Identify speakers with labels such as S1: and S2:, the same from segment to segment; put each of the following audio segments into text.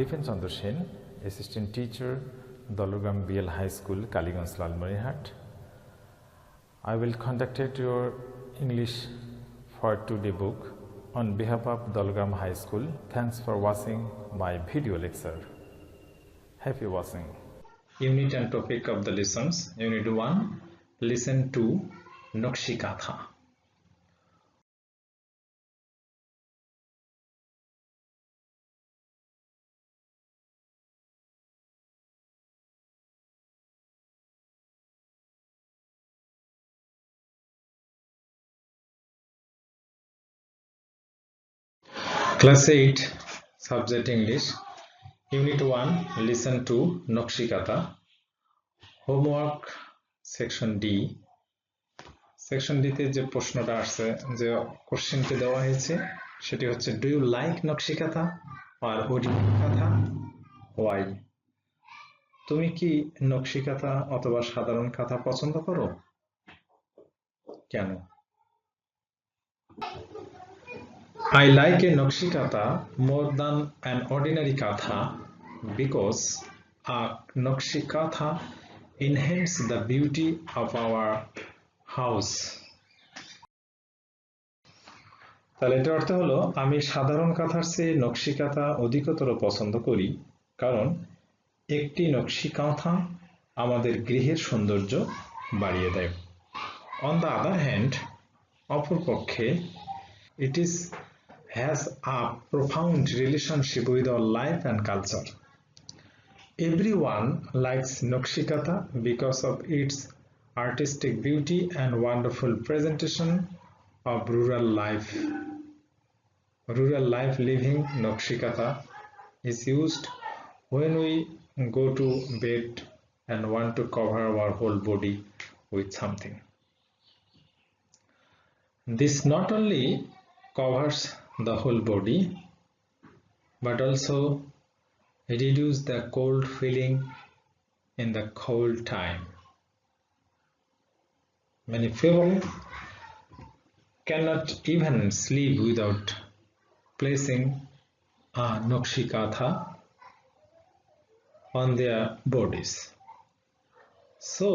S1: Stephen Chandra Sen, Assistant Teacher, Dologam BL High School, Kaliganj, Lalmarihat. I will conduct your English for today book on behalf of Dologam High School. Thanks for watching my video lecture. Happy watching. Unit and topic of the lessons. Unit 1. Listen to Nakshikatha. Class 8, Subject English, Unit 1, Listen to Nakshikatha. Homework Section D. Section D তে যে প্রশ্নটা আসছে, যে কোশ্চেনটি দেওয়া হয়েছে সেটি হচ্ছে, Do you like Nakshikatha or ordinary katha? Why? তুমি কি নকশিকাথা অথবা সাধারণ কথা পছন্দ করো? কেন? I like a Nakshikatha more than an ordinary katha because a Nakshikatha enhances the beauty of our house. তাহলে এটার অর্থ হলো, আমি সাধারণ কাথার চেয়ে নকশিকাথা অধিকতর পছন্দ করি কারণ একটি নকশিকাথা আমাদের গৃহের সৌন্দর্য বাড়িয়ে দেয়। On the other hand, অপরপক্ষে, it has a profound relationship with our life and culture. Everyone likes Nakshikatha because of its artistic beauty and wonderful presentation of rural life. Rural life living Nakshikatha is used when we go to bed and want to cover our whole body with something. This not only covers the whole body but also reduce the cold feeling in the cold time. Many people cannot even sleep without placing a Nakshikatha on their bodies. So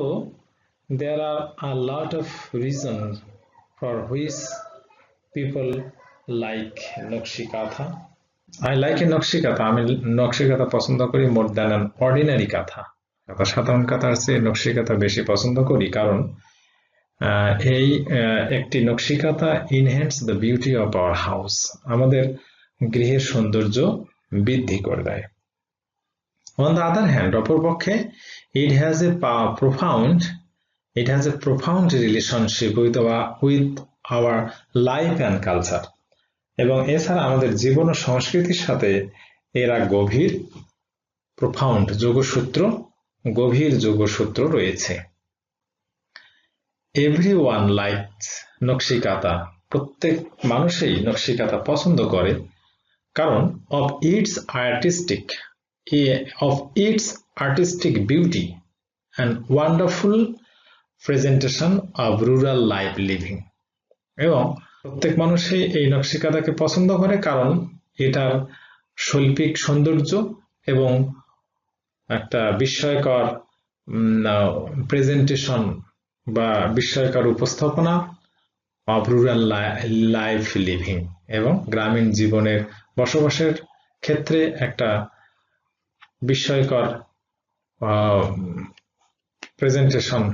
S1: there are a lot of reasons for which people like Nakshikatha. I like a Nakshikatha. আমি নকশিকাথা পছন্দ করি more than an ordinary katha. সাধারণ কাথার চেয়ে নকশিকাথা বেশি পছন্দ করি কারণ এই একটি nakshi kantha enhance the beauty of our house. আমাদের গৃহের সৌন্দর্য বৃদ্ধি করে দেয়। On the other hand, অপরপক্ষে, it has a profound relationship with our life and culture. এবং এছাড়া আমাদের জীবন ও সংস্কৃতির সাথে এরা গভীর যোগসূত্র রয়েছে। Everyone likes Nakshikatha. প্রত্যেক মানুষই নকশিকাথা পছন্দ করে কারণ of its artistic beauty and wonderful presentation of rural life living. এবং প্রত্যেক মানুষই এই নকশিকাথাকে পছন্দ করে কারণ এটার শৈল্পিক সৌন্দর্য এবং একটা বিস্ময়কর প্রেজেন্টেশন বা বিস্ময়কর উপস্থাপনা of rural life living এবং গ্রামীণ জীবনের বসবাসের ক্ষেত্রে একটা বিস্ময়কর প্রেজেন্টেশন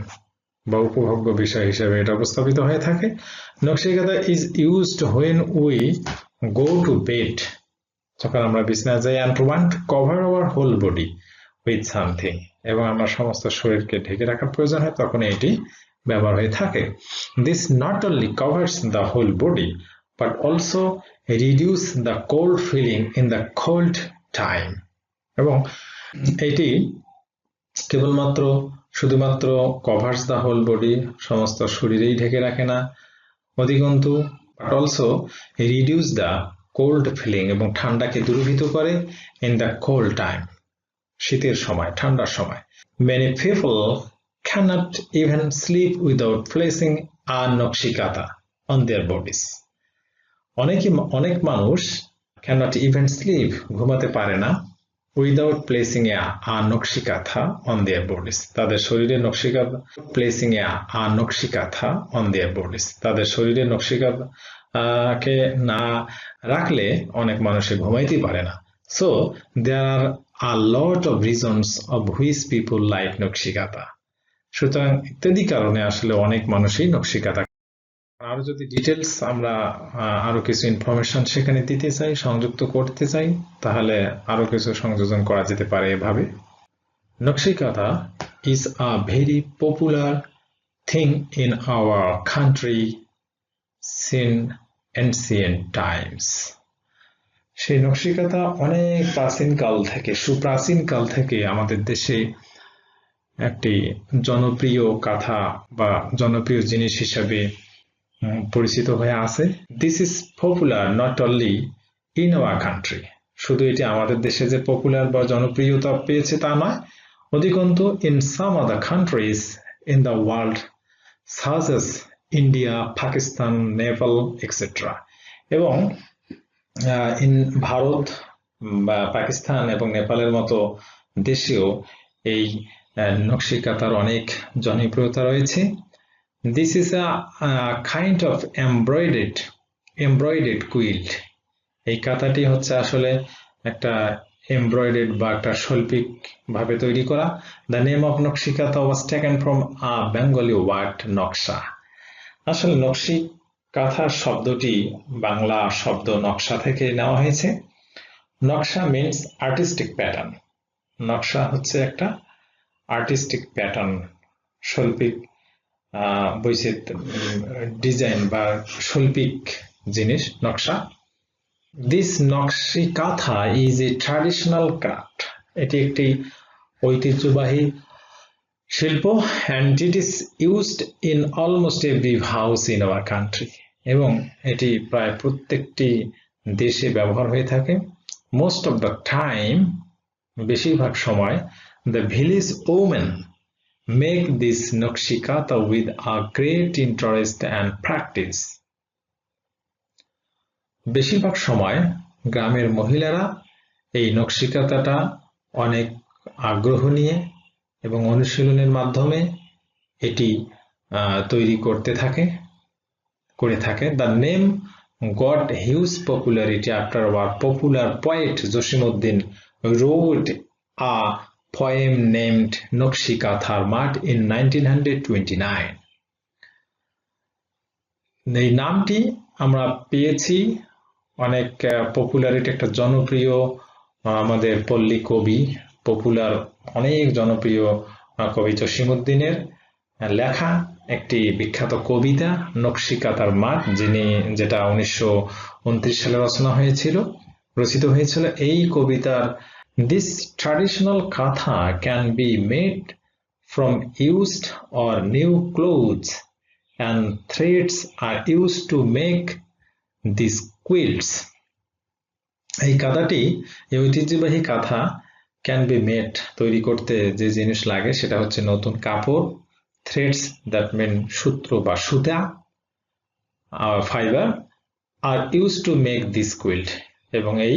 S1: বা উপভোগ্য বিষয় হিসেবে এটা উপস্থাপিত হয়ে থাকে। Nakshi kantha is used when we go to bed, যখন আমরা বিছানায় যাই, and want to cover our whole body with something, এবং আমরা সমস্ত শরীরকে ঢেকে রাখার প্রয়োজন হয়, তখন এটি ব্যবহার হয়ে থাকে। This not only covers the whole body but also reduce the cold feeling in the cold time. এবং এটি শুধুমাত্র covers the whole body, সমস্ত শরীরেই ঢেকে রাখে না, অধিকন্তু but also reduce the cold feeling, এবং ঠান্ডাকে দূরীভূত করে in the cold time, শীতের সময়, ঠান্ডার সময়। Many people cannot even sleep without placing a Nakshikatha on their bodies. অনেক মানুষ cannot even sleep, ঘুমাতে পারে না without placing a Nakshi Kantha on their bodies. তাদের শরীরে Nakshi Kantha placing a Nakshi Kantha on their bodies. তাদের শরীরে নকশিকাঁথা কে না রাখলে অনেক মানুষে ঘুমাইতেই পারে না। So there are a lot of reasons of which people like Nakshi Kantha. সুতরাং ইত্যাদি কারণে আসলে অনেক মানুষই নকশিকাঁথা। আরো যদি ডিটেলস আমরা আরো কিছু ইনফরমেশন সেখানে দিতে চাই, সংযুক্ত করতে চাই, তাহলে আরো কিছু সংযোজন করা যেতে পারে এভাবে। Nakshi Kantha is a very popular thing in our country since ancient times. সেই নকশিকাঁথা অনেক প্রাচীন কাল থেকে, সুপ্রাচীন কাল থেকে আমাদের দেশে একটি জনপ্রিয় কাঁথা বা জনপ্রিয় জিনিস হিসাবে পরিচিত হয়ে আছে। This is popular not only in our country, শুধু এটি আমাদের দেশে যে পপুলার বা জনপ্রিয়তা পেয়েছে তা নয়, অধিকন্তু in some other countries in the world such as India, Pakistan, Nepal etcetera. এবং ইন ভারত বা পাকিস্তান এবং নেপালের মতো দেশেও এই নকশিকাঁথার অনেক জনপ্রিয়তা রয়েছে। This is a kind of embroidered quilt. এই কাঁথাটি হচ্ছে আসলে একটা এমব্রয়ডার্ড বা একটা শৈল্পিক ভাবে তৈরি করা। The name of Nakshi Kantha was taken from a Bengali word নকশা। আসলে নকশিকাঁথার শব্দটি বাংলা শব্দ নকশা থেকে নেওয়া হয়েছে। নকশা মিনস আর্টিস্টিক প্যাটার্ন। নকশা হচ্ছে একটা আর্টিস্টিক প্যাটার্ন, শৈল্পিক ডিজাইন বা শৈল্পিক জিনিস নকশা। This Nakshi Kantha is a traditional craft. এটি একটি ঐতিহ্যবাহী শিল্প and it is used in almost every house in our country. এবং এটি প্রায় প্রত্যেকটি দেশে ব্যবহার হয়ে থাকে। Most of the time, বেশিরভাগ সময়, the village women make this Nakshi Kantha with a great interest and practice. বেশিরভাগ সময় গ্রামের মহিলারা এই নকশিকাঁথাটা অনেক আগ্রহ নিয়ে এবং অনুশীলনের মাধ্যমে এটি তৈরি করে থাকে। The name got huge popularity after our popular poet Jasimuddin wrote a poem named নকশিকাঁথার মাঠ in 1929. এই নামটি আমরা পেয়েছি অনেক পপুলারিটি, একটা জনপ্রিয় আমাদের পল্লী কবি, পপুলার অনেক জনপ্রিয় কবি জসিমউদ্দিনের লেখা একটি বিখ্যাত কবিতা নকশিকাঁথার মাঠ, যেটা 1929 সালে রচিত হয়েছিল। এই কবিতার This traditional katha can be made from used or new clothes and threads are used to make these quilts. এই কাঁথাটি, এই ঐতিহ্যবাহী কাঁথা ক্যান বি মেড, তৈরি করতে যে জিনিস লাগে সেটা হচ্ছে নতুন কাপড়, থ্রেডস দ্যাট মিন সূত্র বা সুতা, fibre are use to make this quilt, এবং এই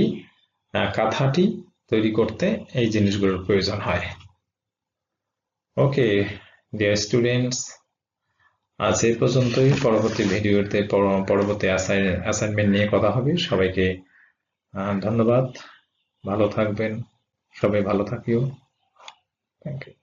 S1: কাঁথাটি তৈরি করতে এই জিনিসগুলোর প্রয়োজন হয়। ওকে ডিয়ার স্টুডেন্টস, আজ এই পর্যন্তই। পরবর্তী ভিডিওতে পরবর্তী অ্যাসাইনমেন্ট নিয়ে কথা হবে। সবাইকে ধন্যবাদ, ভালো থাকবেন, সবাই ভালো থাকিও। Thank you.